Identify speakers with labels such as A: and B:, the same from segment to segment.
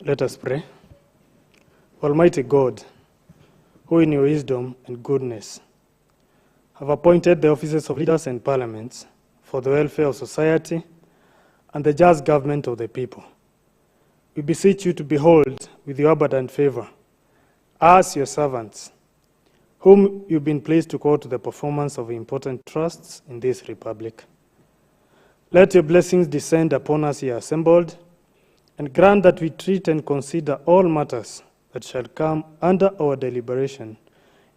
A: Let us pray. Almighty God, who in your wisdom and goodness have appointed the offices of leaders and parliaments for the welfare of society and the just government of the people, we beseech you to behold with your abundant favor us, your servants, whom you've been pleased to call to the performance of important trusts in this republic. Let your blessings descend upon us here assembled, and grant that we treat and consider all matters that shall come under our deliberation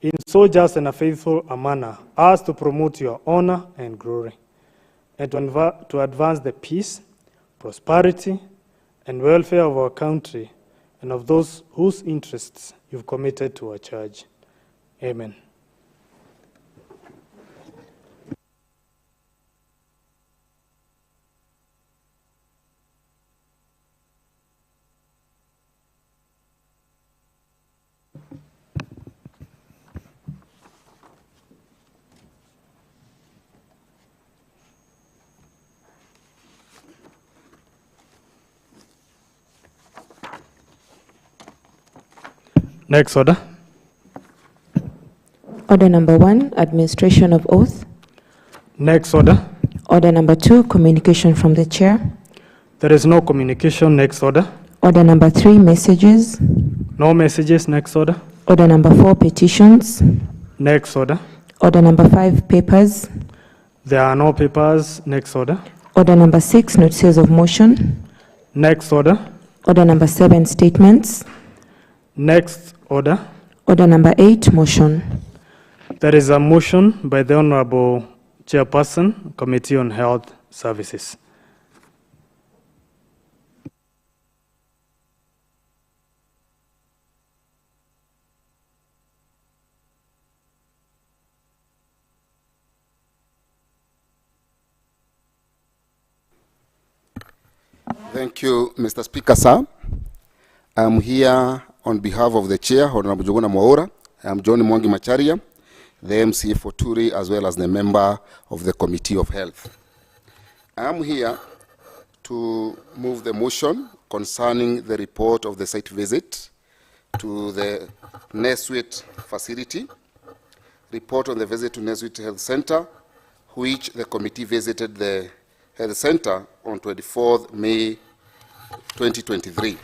A: in so just and a faithful a manner as to promote your honor and glory, and to advance the peace, prosperity, and welfare of our country and of those whose interests you've committed to our charge. Amen. Next order.
B: Order number 1, administration of oath.
A: Next order.
B: Order number 2, communication from the chair.
A: There is no communication. Next order.
B: Order number 3, messages.
A: No messages. Next order.
B: Order number 4, petitions.
A: Next order.
B: Order number 5, papers.
A: There are no papers. Next order.
B: Order number 6, notices of motion.
A: Next order.
B: Order number 7, statements.
A: Next order.
B: Order number 8, motion.
A: There is a motion by the Honorable Chairperson, Committee on Health Services.
C: Thank you, Mr. Speaker, sir. I'm here on behalf of the Chair, Honorable Jogona Mwaura. I'm John Mwangi Macharia, the MCA for Turi, as well as the member of the Committee of Health. I'm here to move the motion concerning the report of the site visit to the Neswit facility, report on the visit to Neswit Health Center, which the committee visited the health center on 24th May 2023.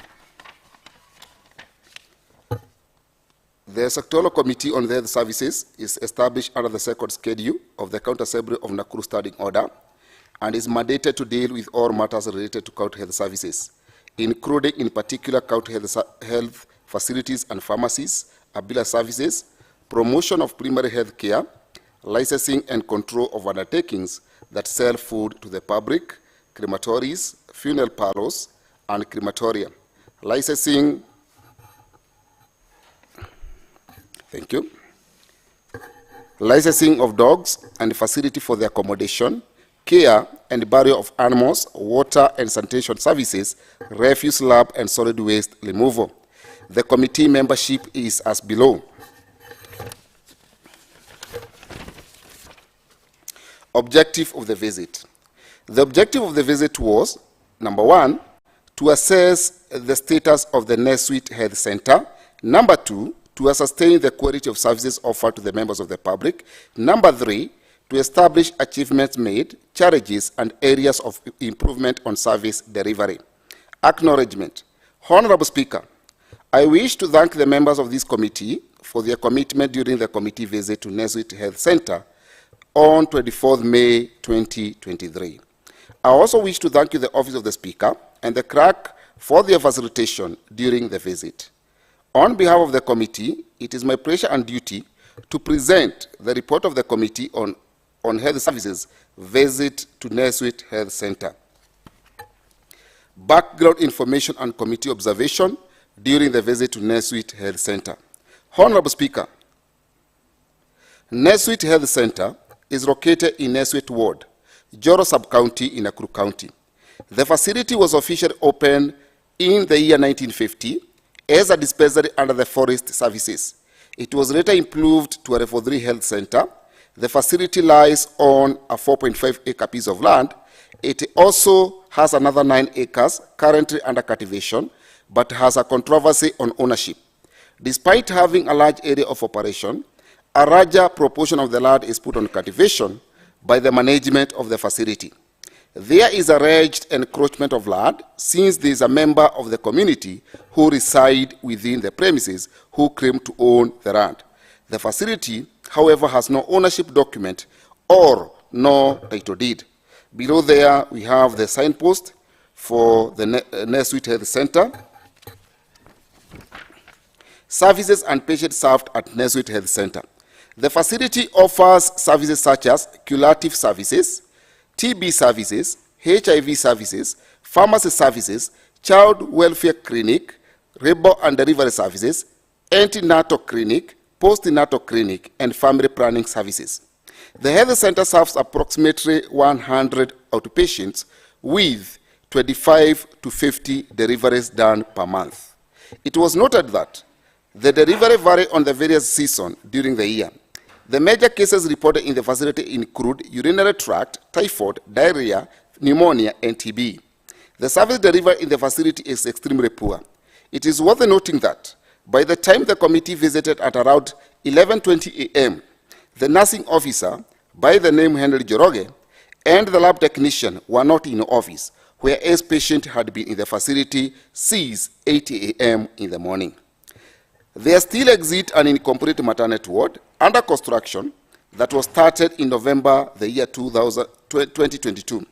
C: The Sectoral Committee on the Health Services is established under the second schedule of the County Assembly of Nakuru Standing Order and is mandated to deal with all matters related to county health services, including in particular county health facilities and pharmacies, ABILA services, promotion of primary health care, licensing and control of undertakings that sell food to the public, crematories, funeral parlors, and crematoria, licensing. Thank you. Licensing of dogs and facility for their accommodation, care and burial of animals, water and sanitation services, refuse lab and solid waste removal. The committee membership is as below. Objective of the visit. The objective of the visit was, number 1, to assess the status of the Neswit Health Center. Number 2, to sustain the quality of services offered to the members of the public. Number 3, to establish achievements made, challenges, and areas of improvement on service delivery. Acknowledgement. Honorable Speaker, I wish to thank the members of this committee for their commitment during the committee visit to Neswit Health Center on 24th May 2023. I also wish to thank you, the Office of the Speaker, and the clerk for their facilitation during the visit. On behalf of the committee, it is my pleasure and duty to present the report of the Committee on Health Services visit to Neswit Health Center. Background information and committee observation during the visit to Neswit Health Center. Honorable Speaker, Neswit Health Center is located in Neswit Ward, Joro Sub-County in Nakuru County. The facility was officially opened in the year 1950 as a dispensary under the Forest Services. It was later improved to a Level 3 health center. The facility lies on a 4.5-acre piece of land. It also has another 9 acres currently under cultivation, but has a controversy on ownership. Despite having a large area of operation, a larger proportion of the land is put on cultivation by the management of the facility. There is alleged encroachment of land since there is a member of the community who reside within the premises who claim to own the land. The facility, however, has no ownership document or no title deed. Below there, we have the signpost for the Nessuit Health Center. Services and patients served at Nessuit Health Center. The facility offers services such as curative services, TB services, HIV services, pharmacy services, child welfare clinic, labor and delivery services, antenatal clinic, postnatal clinic, and family planning services. The health center serves approximately 100 outpatients with 25 to 50 deliveries done per month. It was noted that the delivery vary on the various seasons during the year. The major cases reported in the facility include urinary tract, typhoid, diarrhea, pneumonia, and TB. The service delivered in the facility is extremely poor. It is worth noting that by the time the committee visited at around 11:20 a.m., the nursing officer, by the name Henry Joroge, and the lab technician were not in office, whereas patient had been in the facility since 8 a.m. in the morning. There still exists an incomplete maternity ward under construction that was started in November the year 2022,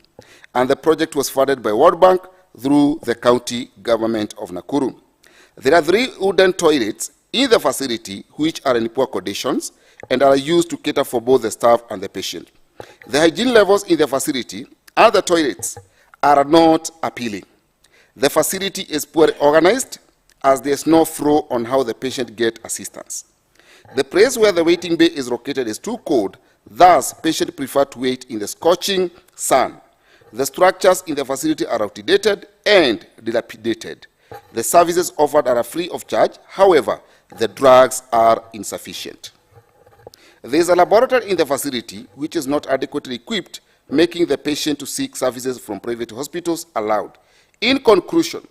C: and the project was funded by World Bank through the county government of Nakuru. There are 3 wooden toilets in the facility which are in poor conditions and are used to cater for both the staff and the patient. The hygiene levels in the facility and the toilets are not appealing. The facility is poorly organized as there is no flow on how the patient gets assistance. The place where the waiting bay is located is too cold, thus patients prefer to wait in the scorching sun. The structures in the facility are outdated and dilapidated. The services offered are free of charge, however, the drugs are insufficient. There is a laboratory in the facility which is not adequately equipped, making the patient to seek services from private hospitals allowed. In conclusion,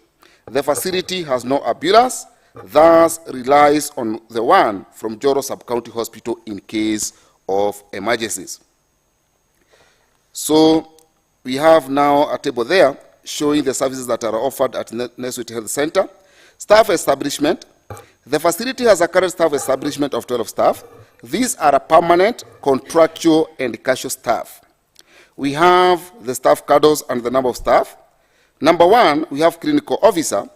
C: the facility has no ambulance, thus relies on the one from Joro Sub-County Hospital in case of emergencies. So we have now a table there showing the services that are offered at Nessuit Health Center. Staff establishment. The facility has a current staff establishment of 12 staff. These are a permanent, contractual, and casual staff. We have the staff cadres and the number of staff. Number 1, we have clinical officer.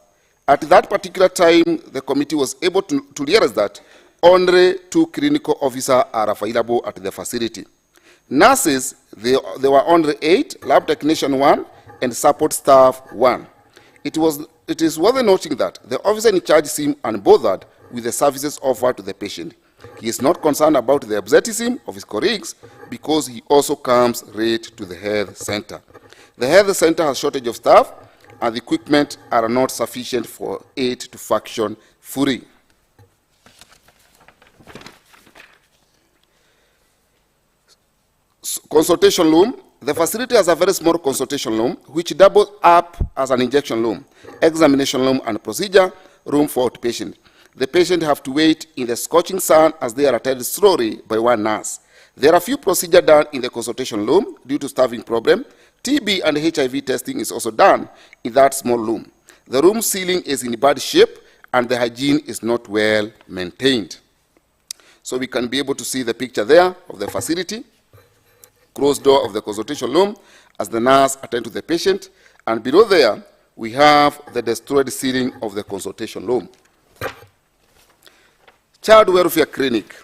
C: At that particular time, the committee was able to realize that only 2 clinical officers are available at the facility. Nurses, there were only 8, lab technician 1, and support staff 1. It is worth noting that the officer in charge seemed unbothered with the services offered to the patient. He is not concerned about the absenteeism of his colleagues because he also comes late to the health center. The health center has shortage of staff and the equipment are not sufficient for it to function fully. Consultation room. The facility has a very small consultation room which doubles up as an injection room, examination room, and procedure room for outpatient. The patient have to wait in the scorching sun as they are attended slowly by one nurse. There are few procedures done in the consultation room due to staffing problem. TB and HIV testing is also done in that small room. The room ceiling is in bad shape and the hygiene is not well maintained. So we can be able to see the picture there of the facility, closed door of the consultation room as the nurse attend to the patient, and below there we have the destroyed ceiling of the consultation room. Child welfare clinic.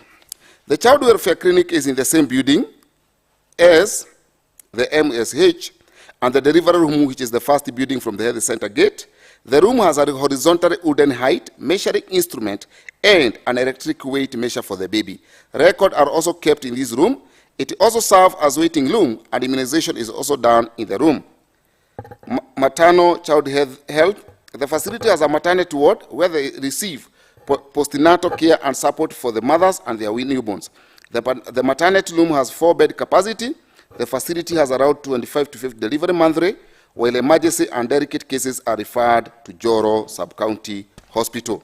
C: The child welfare clinic is in the same building as the MSH and the delivery room, which is the first building from the health center gate. The room has a horizontal wooden height, measuring instrument, and an electric weight measure for the baby. Records are also kept in this room. It also serves as waiting room, and immunization is also done in the room. Maternal child health. The facility has a maternity ward where they receive postnatal care and support for the mothers and their newborns. The maternity room has 4-bed capacity. The facility has around 25 to 50 delivery monthly. while emergency and delicate cases are referred to Joro Sub-County Hospital.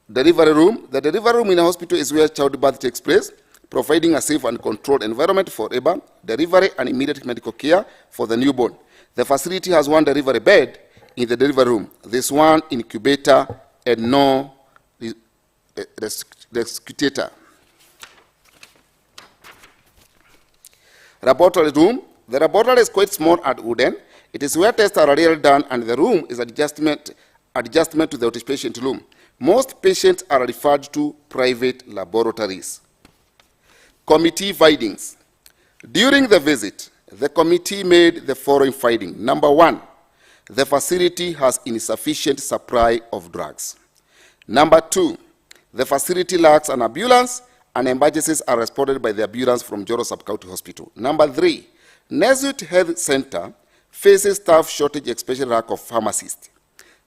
C: Delivery room. The delivery room in a hospital is where childbirth takes place, providing a safe and controlled environment for labor, delivery, and immediate medical care for the newborn. The facility has one delivery bed in the delivery room. There's one incubator and no resuscitator. Laboratory room. The laboratory is quite small and wooden. It is where tests are rarely done, and the room is adjustment to the outpatient room. Most patients are referred to private laboratories. Committee findings. During the visit, the committee made the following finding. Number one, the facility has insufficient supply of drugs. Number two, the facility lacks an ambulance, and emergencies are responded by the ambulance from Joro Sub-County Hospital. Number three, Nesut Health Center faces staff shortage, especially lack of pharmacists.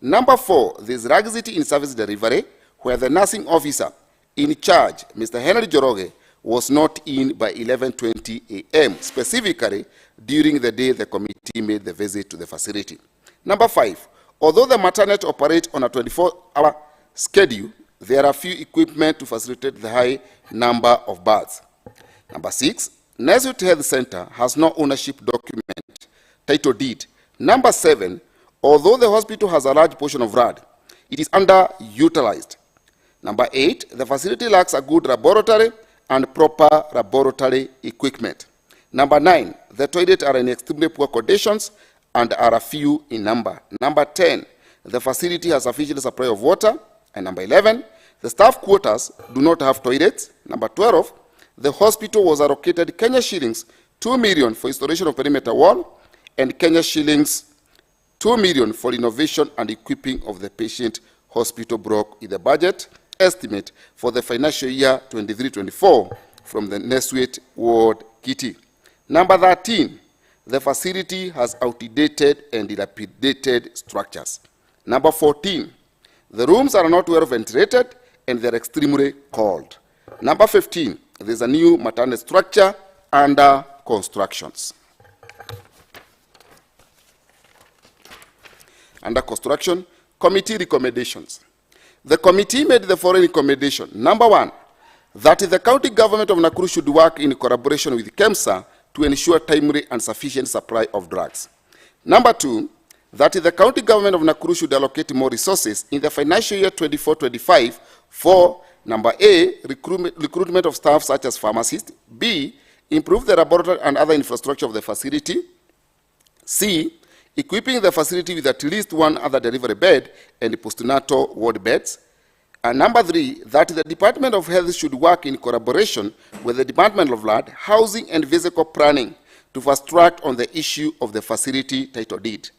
C: Number four, there is laxity in service delivery, where the nursing officer in charge, Mr. Henry Joroge, was not in by 11:20 a.m., specifically during the day the committee made the visit to the facility. Number five, although the maternity operates on a 24-hour schedule, there are few equipment to facilitate the high number of births. Number six, Nesut Health Center has no ownership document, title deed. Number seven, although the hospital has a large portion of RAD, it is underutilized. Number eight, the facility lacks a good laboratory and proper laboratory equipment. Number nine, the toilets are in extremely poor conditions and are a few in number. Number 10, the facility has sufficient supply of water. And number 11, the staff quarters do not have toilets. Number 12, the hospital was allocated Kenya shillings 2 million for installation of perimeter wall and Kenya shillings 2 million for renovation and equipping of the patient hospital block in the budget estimate for the financial year 23-24 from the Nesut Ward Kitty. Number 13, the facility has outdated and dilapidated structures. Number 14, the rooms are not well ventilated and they're extremely cold. Number 15, there's a new maternity structure under constructions. Under construction, committee recommendations. The committee made the following recommendation. Number one, that the county government of Nakuru should work in collaboration with KEMSA to ensure timely and sufficient supply of drugs. Number two, that the county government of Nakuru should allocate more resources in the financial year 24-25 for, number A, recruitment of staff such as pharmacists, B, improve the laboratory and other infrastructure of the facility, C, equipping the facility with at least one other delivery bed and postnatal ward beds. And number three, that the Department of Health should work in collaboration with the Department of Land, Housing and Physical Planning to fast track on the issue of the facility title deed.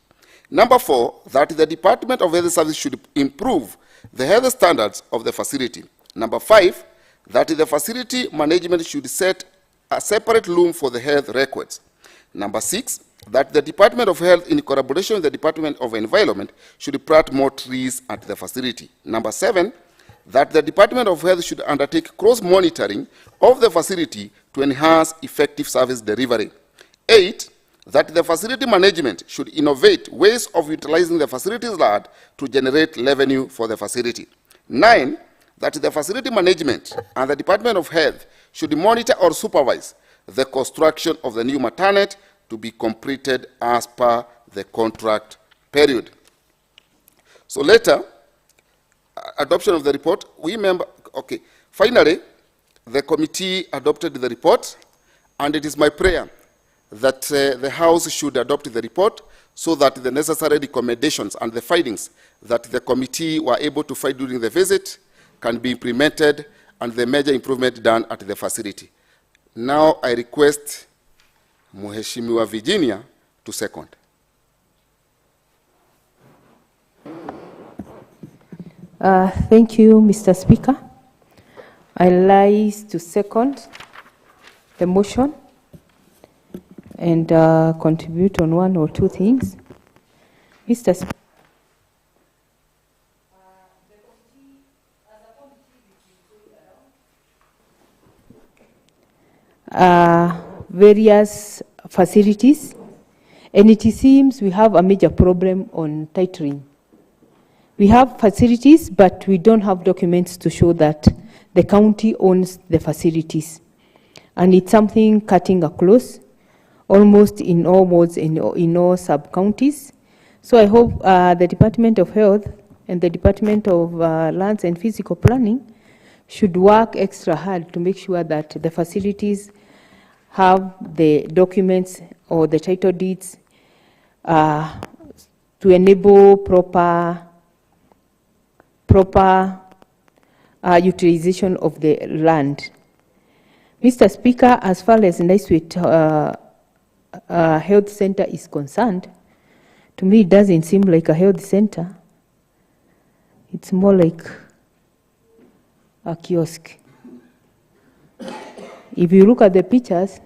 C: Number four, that the Department of Health Service should improve the health standards of the facility. Number five, that the facility management should set a separate room for the health records. Number six, that the Department of Health, in collaboration with the Department of Environment, should plant more trees at the facility. Number seven, that the Department of Health should undertake cross-monitoring of the facility to enhance effective service delivery. 8, that the facility management should innovate ways of utilizing the facilities land to generate revenue for the facility. 9, that the facility management and the Department of Health should monitor or supervise the construction of the new maternity to be completed as per the contract period. So later, adoption of the report, finally, the committee adopted the report, and it is my prayer that the House should adopt the report so that the necessary recommendations and the findings that the committee were able to find during the visit can be implemented and the major improvement done at the facility. Now I request Mheshimiwa Virginia to second.
D: Thank you, Mr. Speaker. I like to second the motion and contribute on one or two things. Mr. Speaker, various facilities, And it seems we have a major problem on titling. We have facilities, but we don't have documents to show that the county owns the facilities. And it's something cutting across, almost in all wards, in all sub-counties. So I hope the Department of Health and the Department of Lands and Physical Planning should work extra hard to make sure that the facilities have the documents or the title deeds to enable proper utilization of the land. Mr. Speaker, as far as Naiswit Health Center is concerned, to me it doesn't seem like a health center. It's more like a kiosk. If you look at the pictures,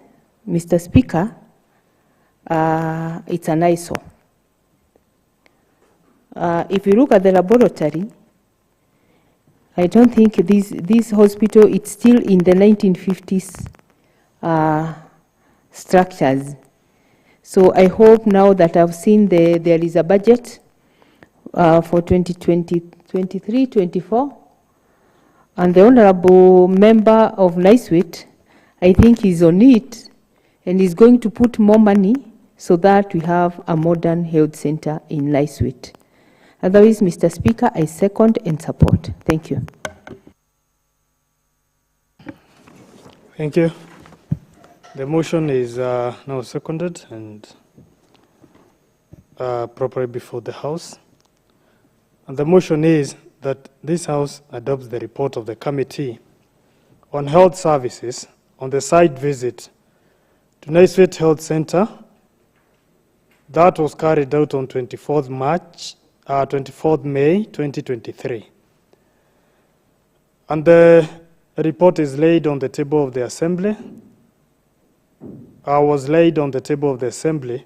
D: Mr. Speaker, it's an eyesore. If you look at the laboratory, I don't think this hospital, it's still in the 1950s structures. So I hope now that I've seen there is a budget for 2023-24, and the honorable member of Naiswit, I think he's on it, and is going to put more money so that we have a modern health center in Naiswit. Otherwise, Mr. Speaker, I second and support. Thank you.
A: Thank you. The motion is now seconded and properly before the House. And the motion is that this House adopts the report of the Committee on Health Services on the site visit to Naiswit Health Center that was carried out on 24th May 2023. And the report is laid on the table of the Assembly. Was laid on the table of the Assembly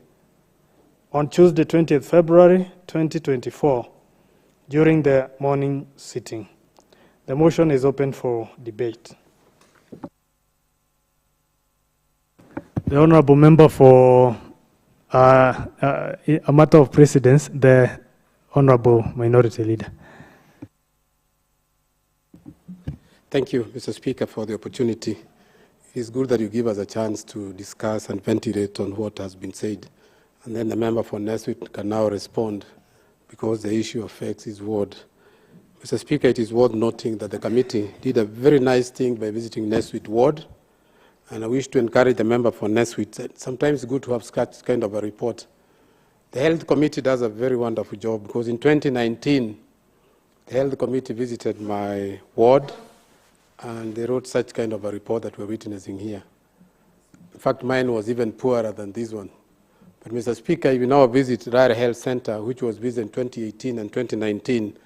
A: on Tuesday, 20th February 2024, during the morning sitting. The motion is open for debate. The Honourable Member for a matter of precedence, the Honourable Minority Leader.
E: Thank you, Mr. Speaker, for the opportunity. It is good that you give us a chance to discuss and ventilate on what has been said. And then the member for Naiswit can now respond because the issue affects his ward. Mr. Speaker, it is worth noting that the committee did a very nice thing by visiting Naiswit ward. And I wish to encourage the member for Naiswit. Sometimes it's good to have such kind of a report. The Health Committee does a very wonderful job because in 2019, the Health Committee visited my ward and they wrote such kind of a report that we're witnessing here. In fact, mine was even poorer than this one. But Mr. Speaker, if you now visit Rara Health Center, which was visited in 2018 and 2019,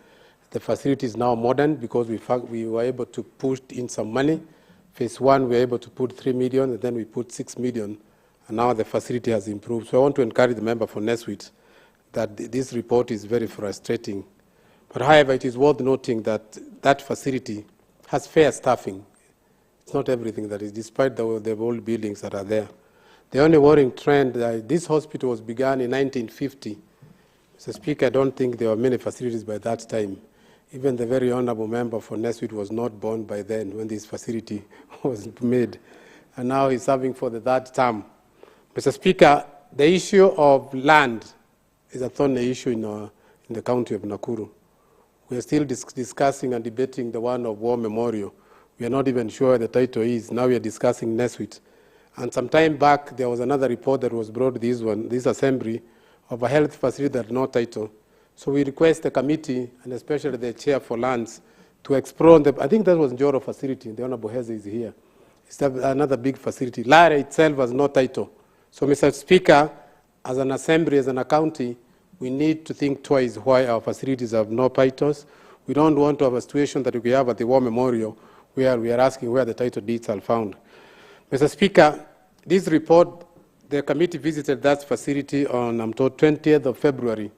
E: the facility is now modern because we were able to push in some money. Phase 1, we were able to put 3 million, and then we put 6 million, and now the facility has improved. So I want to encourage the member for Naiswit that this report is very frustrating. But however, it is worth noting that that facility has fair staffing. It's not everything that is, despite the old buildings that are there. The only worrying trend, this hospital was begun in 1950. Mr. Speaker, I don't think there were many facilities by that time. Even the very honorable member for Naiswit was not born by then when this facility was made. And now he's serving for the third term. Mr. Speaker, the issue of land is a thorny issue in the county of Nakuru. We are still discussing and debating the one of War Memorial. We are not even sure the title is. Now we are discussing Naiswit. And some time back, there was another report that was brought to this assembly of a health facility that had no title. So we request the committee, and especially the chair for lands, to explore I think that was Njoro facility. The Honorable Heze is here. It's another big facility. Lara itself has no title. So, Mr. Speaker, as an assembly, as an county, we need to think twice why our facilities have no titles. We don't want to have a situation that we have at the War Memorial where we are asking where the title deeds are found. Mr. Speaker, this report, the committee visited that facility on, I'm told, 20th of February.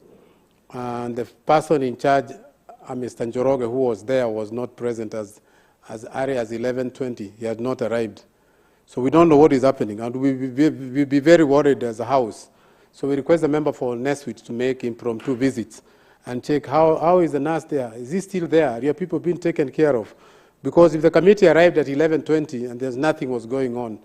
E: And the person in charge, Mr. Njoroge, who was there, was not present as early as 11:20. He had not arrived. So we don't know what is happening. And we'll be very worried as a house. So we request the member for Neswit to make impromptu visits and check how is the nurse there? Is he still there? Are your people being taken care of? Because if the committee arrived at 11:20 and there's nothing was going on,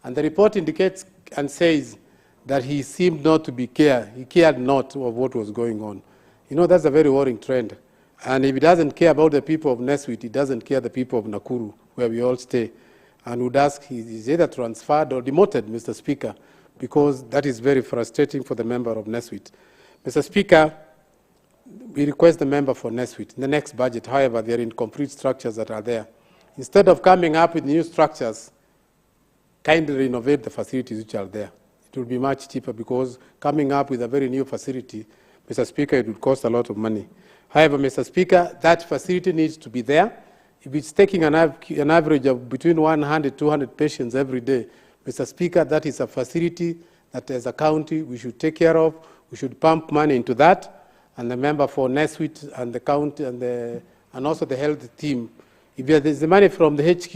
E: and the report indicates and says that he seemed not to be he cared not of what was going on. You know, that's a very worrying trend. And if he doesn't care about the people of Neswit, he doesn't care the people of Nakuru, where we all stay. And would ask he's either transferred or demoted, Mr. Speaker, because that is very frustrating for the member of Neswit. Mr. Speaker, we request the member for Neswit, in the next budget, however, they are incomplete structures that are there. Instead of coming up with new structures, kindly renovate the facilities which are there. It will be much cheaper, because coming up with a very new facility, Mr. Speaker, it would cost a lot of money. However, Mr. Speaker, that facility needs to be there. If it's taking an average of between 100, 200 patients every day, Mr. Speaker, that is a facility that as a county we should take care of. We should pump money into that. And the member for Neswit and the county and also the health team, if there's the money from the HQ,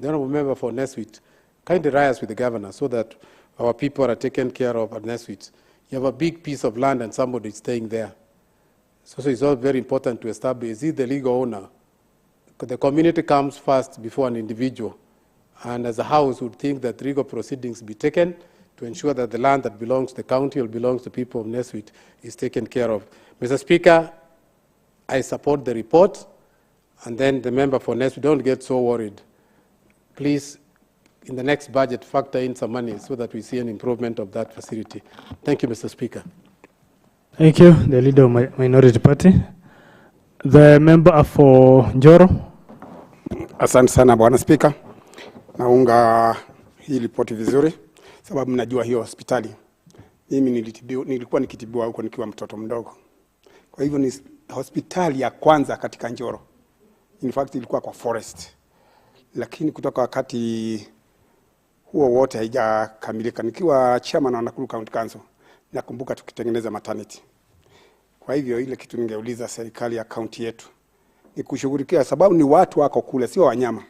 E: the honorable member for Neswit, kindly liaise with the governor so that our people are taken care of at Neswit. You have a big piece of land and somebody is staying there. So it's all very important to establish, is he the legal owner? The community comes first before an individual. And as a house would think that legal proceedings be taken to ensure that the land that belongs to the county or belongs to people of Neswit is taken care of. Mr. Speaker, I support the report, and then the member for Neswit, don't get so worried. Please, in the next budget, factor in some money so that we see an improvement of that facility. Thank you, Mr. Speaker.
A: Thank you, the leader of Minority Party. The member for Njoro.
F: Asante sana Bwana Spika. Naunga hii ripoti vizuri sababu mnajua hiyo hospitali. Mimi nilikuwa nikitibiwa huko nikiwa mtoto mdogo. Kwa hivyo ni hospitali ya kwanza katika Njoro. In fact ilikuwa kwa Forest. Lakini kutoka wakati huo wote haijakamilika. Nikiwa chairman wa Nakuru County Council, nakumbuka tukitengeneza maternity. Kwa hivyo ile kitu ningeuliza serikali ya county yetu ni kushughulikia, sababu ni watu wako kule, sio wanyama.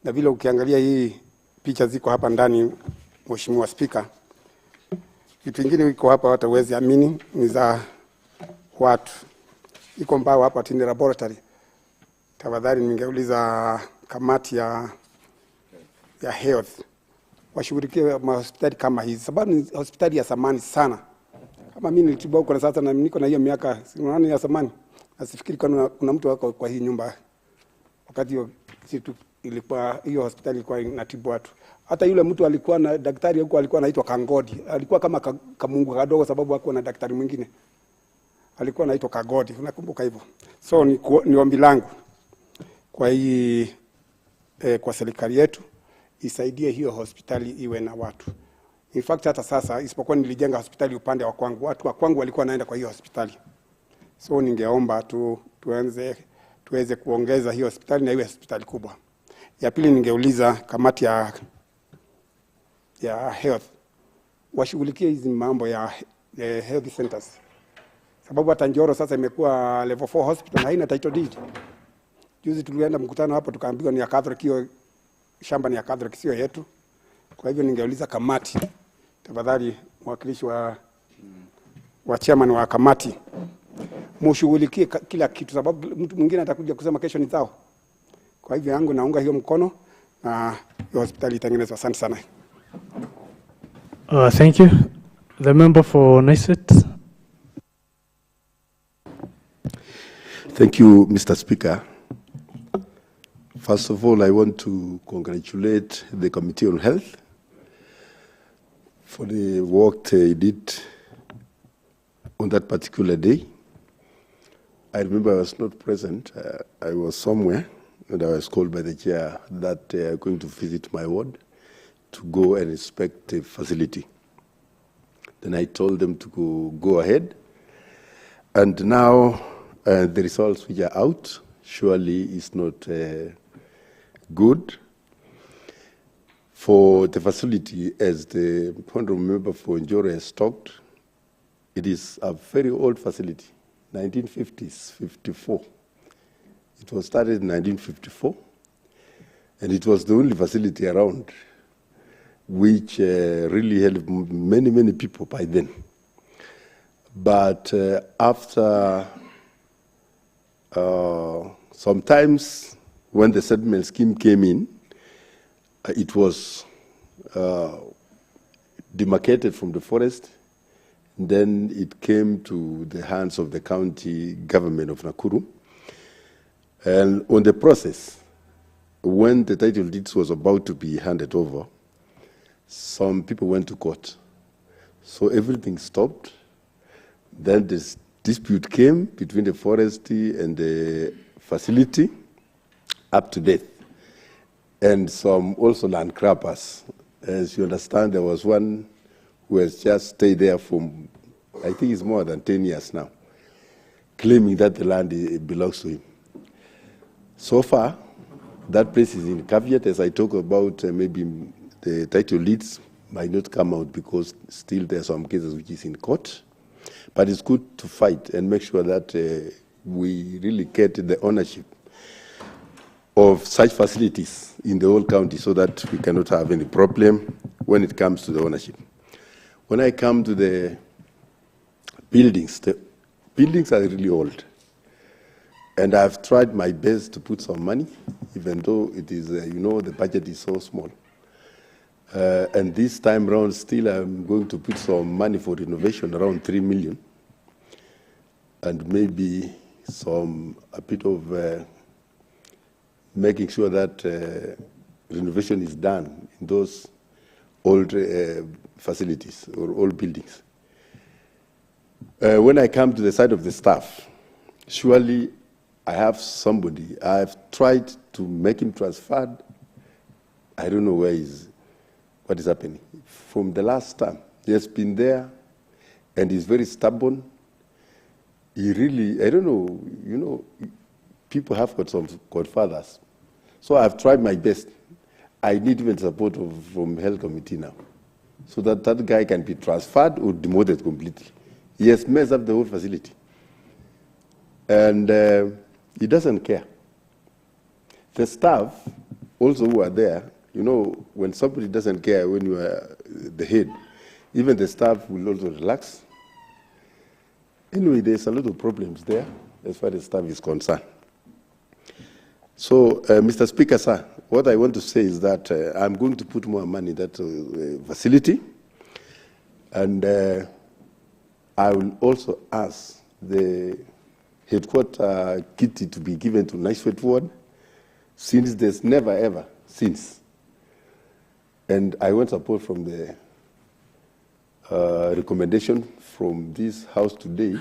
F: Na vile ukiangalia hii picha ziko hapa ndani, Mheshimiwa Speaker, vitu vingine iko hapa hata uwezi amini ni za watu. Iko mbao hapa tini laboratory. Tafadhali ningeuliza kamati ya health washughulikie hospitali kama hizi, sababu ni hospitali ya zamani sana. Kama mimi nilitibiwa huko na sasa na niko na hiyo miaka nani ya zamani. Nasifikiri kuna mtu wako kwa hii nyumba. Wakati hiyo kitu ilikuwa hiyo hospitali ilikuwa inatibu watu. Hata yule mtu alikuwa na daktari huko alikuwa anaitwa Kangodi. Alikuwa kama kamungu kadogo sababu hakuwa na daktari mwingine. Alikuwa anaitwa Kagodi. Unakumbuka hivyo? So ni ombi langu kwa hii kwa serikali yetu isaidie hiyo hospitali iwe na watu. In fact hata sasa isipokuwa nilijenga hospitali upande wa kwangu, watu wa kwangu walikuwa naenda kwa hiyo hospitali. So ningeomba tuweze kuongeza hiyo hospitali na iwe hospitali kubwa. Ya pili ningeuliza kamati ya health washughulikie hizi mambo ya health centers. Sababu hata Njoro sasa imekuwa level 4 hospital, haina title deed. Juzi tulienda mkutano hapo tukaambiwa ni ya Catholic, hiyo shamba ni ya Catholic sio yetu. Kwa hivyo ningeuliza kamati, tafadhali mwakilishi wa chairman wa kamati, mshughulikie kila kitu sababu mtu mwingine atakuja kusema kesho ni zao. Kwa hivyo yangu naunga hiyo mkono na hiyo hospitali itengenezwe. Asante sana.
A: Thank you. The member for Neswit.
G: Thank you, Mr. Speaker. First of all, I want to congratulate the Committee on Health for the work they did on that particular day. I remember I was not present. I was somewhere, and I was called by the chair that they are going to visit my ward to go and inspect the facility. Then I told them to go ahead. And now the results which are out surely is not good for the facility. As the honorable member for Njoro has talked, it is a very old facility, 1950s, 54. It was started in 1954, and it was the only facility around. which really helped many, many people by then. But after sometimes when the settlement scheme came in, it was demarcated from the forest. Then it came to the hands of the county government of Nakuru. And on the process, when the title deeds was about to be handed over, some people went to court. So everything stopped. Then this dispute came between the forestry and the facility up to death. And some also land grabbers. As you understand, there was one who has just stayed there for, I think it's more than 10 years now, claiming that the land belongs to him. So far, that place is in caveat. As I talk about, maybe the title deeds might not come out because still there are some cases which is in court. But it's good to fight and make sure that we really get the ownership of such facilities in the whole county so that we cannot have any problem when it comes to the ownership. When I come to the buildings are really old. And I've tried my best to put some money, even though it is, the budget is so small. And this time around, still I'm going to put some money for renovation, around 3 million. And maybe a bit of making sure that renovation is done in those old facilities or old buildings. When I come to the side of the staff, surely I have somebody, I've tried to make him transferred. I don't know what is happening. From the last time, he has been there and he's very stubborn. He really, I don't know, people have got some godfathers. So I've tried my best. I need even support from health committee now, so that that guy can be transferred or demoted completely. He has messed up the whole facility. And he doesn't care. The staff also who are there, when somebody doesn't care when you are the head, even the staff will also relax. Anyway, there's a lot of problems there as far as staff is concerned. So, Mr. Speaker, sir, what I want to say is that I'm going to put more money in that facility, and I will also ask the headquarter kitty to be given to Nicewet Ward, since there's never ever since. And I want support from the recommendation from this House today,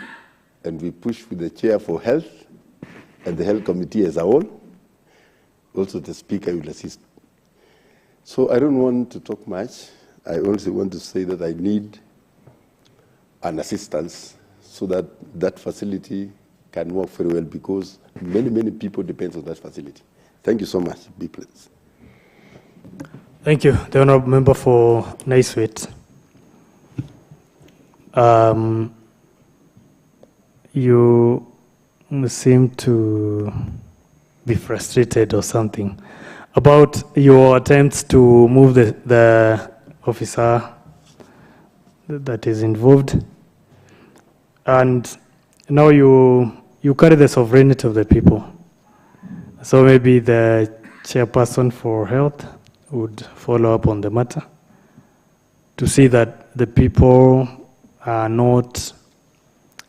G: and we push with the chair for health and the health committee as a whole. Also, the speaker will assist. So I don't want to talk much. I also want to say that I need an assistance so that that facility can work very well, because many, many people depend on that facility. Thank you so much. Be pleased.
A: Thank you, the Honourable Member for Nicewet. You seem to be frustrated or something about your attempts to move the officer that is involved, and now you carry the sovereignty of the people. So maybe the chairperson for health would follow up on the matter to see that the people are not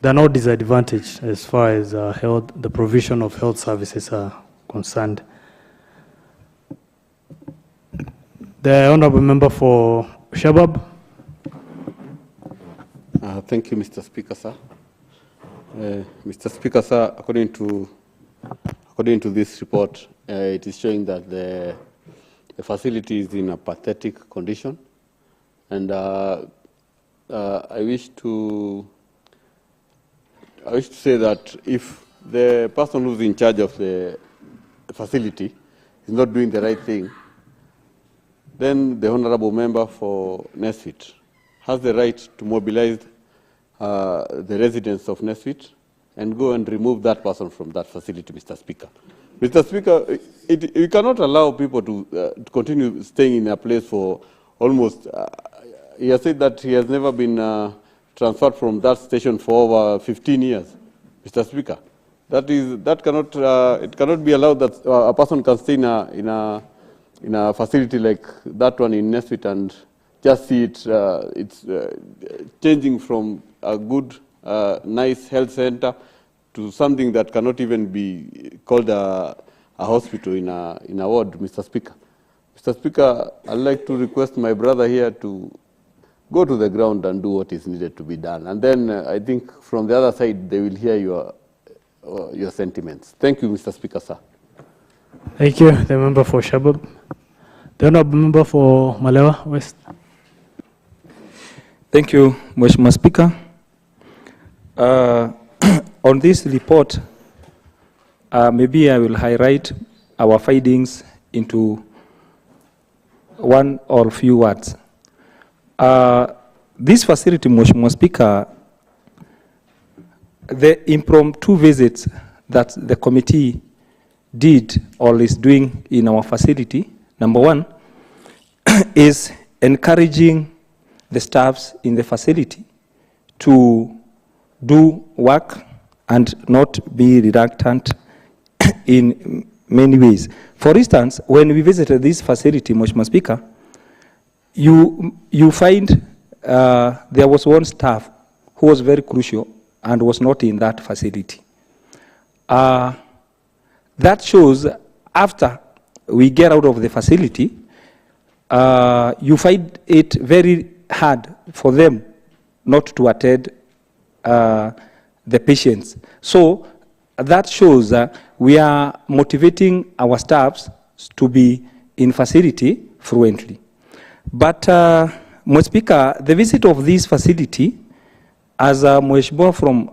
A: disadvantaged as far as the provision of health services are concerned. The Honourable Member for Shabab.
E: Thank you, Mr. Speaker, sir. Mr. Speaker, sir, according to this report, it is showing that the facility is in a pathetic condition, and I wish to say that if the person who's in charge of the facility is not doing the right thing, then the Honourable Member for Nesfit has the right to mobilize the residents of Nesfit and go and remove that person from that facility, Mr. Speaker. Mr. Speaker, we cannot allow people to continue staying in a place for
H: almost, he has said that he has never been transferred from that station for over 15 years, Mr. Speaker. That cannot, it cannot be allowed that a person can stay in a facility like that one in Nesbitt and just see it, it's changing from a good, nice health center to something that cannot even be called a hospital in a ward, Mr. Speaker. Mr. Speaker, I'd like to request my brother here to go to the ground and do what is needed to be done. And then I think from the other side, they will hear your sentiments. Thank you, Mr. Speaker, sir.
A: Thank you, the member for Shabab. The honorable member for Malewa West.
I: Thank you, Mheshimiwa Speaker. On this report, maybe I will highlight our findings into one or few words. This facility, Mheshimiwa Speaker, the impromptu visits that the committee did or is doing in our facility, number one, is encouraging the staffs in the facility to do work and not be reluctant in many ways. For instance, when we visited this facility, Mheshimiwa Speaker, you find there was one staff who was very crucial and was not in that facility. That shows after we get out of the facility, you find it very hard for them not to attend the patients. So that shows we are motivating our staffs to be in facility fluently. But, Mr. Speaker, the visit of this facility, as Mheshimiwa from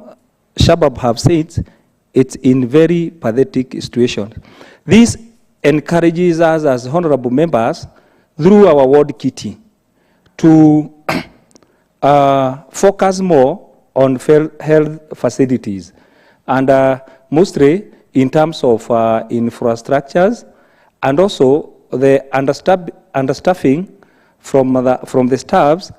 I: Shabab have said, it's in very pathetic situation. This encourages us as honorable members through our ward kitty to focus more on health facilities and mostly in terms of infrastructures and also the understaffing from the staffs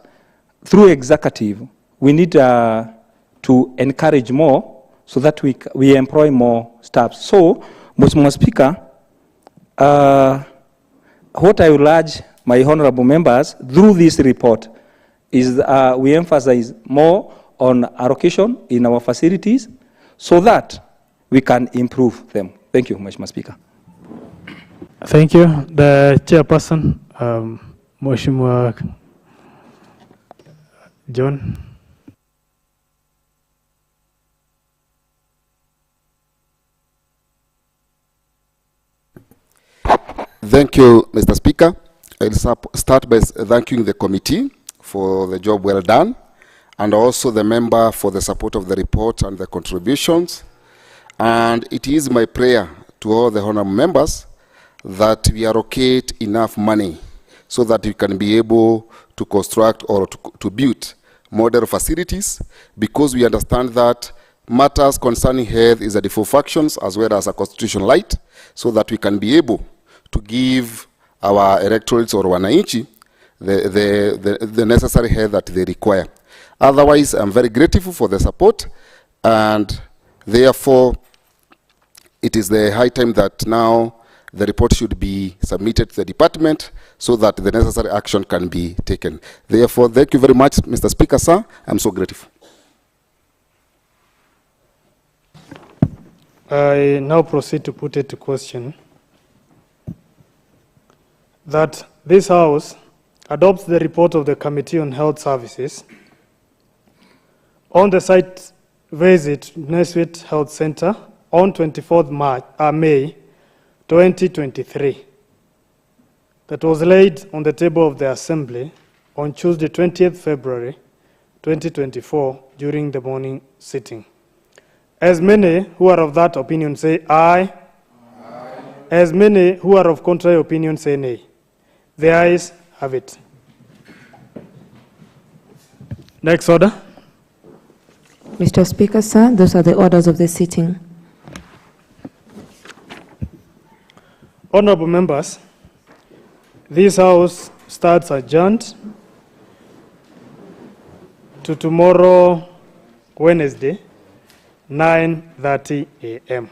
I: through executive. We need to encourage more so that we employ more staff. So, Mheshimiwa Speaker, what I will urge my honorable members through this report is we emphasize more on allocation in our facilities so that we can improve them. Thank you, Mheshimiwa Speaker.
A: Thank you. The chairperson, Mheshimiwa John.
C: Thank you, Mr. Speaker. I'll start by thanking the committee for the job well done, and also the member for the support of the report and the contributions. And it is my prayer to all the honorable members that we allocate enough money so that we can be able to construct or to build modern facilities, because we understand that matters concerning health is a default functions as well as a constitutional right, so that we can be able to give our electorates or wananchi the necessary health that they require. Otherwise, I'm very grateful for the support, and therefore, it is the high time that now the report should be submitted to the department so that the necessary action can be taken. Therefore, thank you very much, Mr. Speaker, sir. I'm so grateful.
A: I now proceed to put it to question that this House adopts the report of the Committee on Health Services on the site visit to Nesbitt Health Center on 24th May 2023 that was laid on the table of the Assembly on Tuesday 20th February 2024 during the morning sitting. As many who are of that opinion say aye. Aye. As many who are of contrary opinion say nay. The ayes have it. Next order.
B: Mr. Speaker, sir, those are the orders of the sitting.
A: Honorable members, this House starts adjourned to tomorrow, Wednesday, 9:30 a.m.